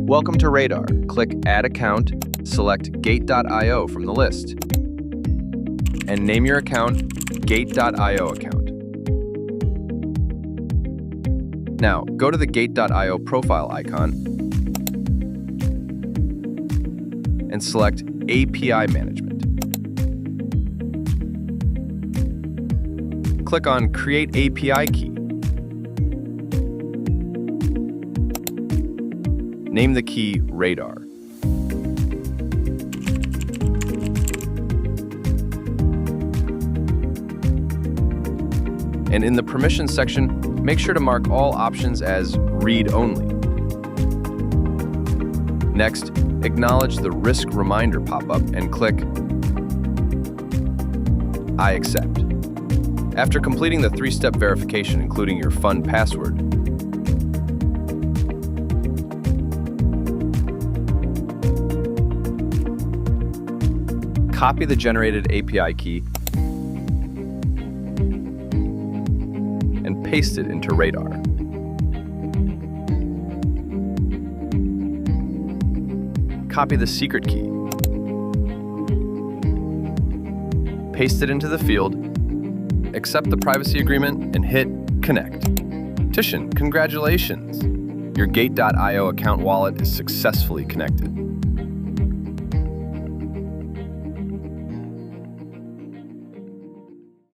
Welcome to Raydar. Click Add Account, select Gate.io from the list, and name your account Gate.io account. Now, go to the Gate.io profile icon and select API Management. Click on Create API Key. Name the key Raydar. And in the permissions section, make sure to mark all options as read only. Next, acknowledge the risk reminder pop-up and click I accept. After completing the 3-step verification, including your fund password, copy the generated API key and paste it into Raydar. Copy the secret key, paste it into the field, accept the privacy agreement, and hit Connect. Tishan, congratulations! Your Gate.io account wallet is successfully connected.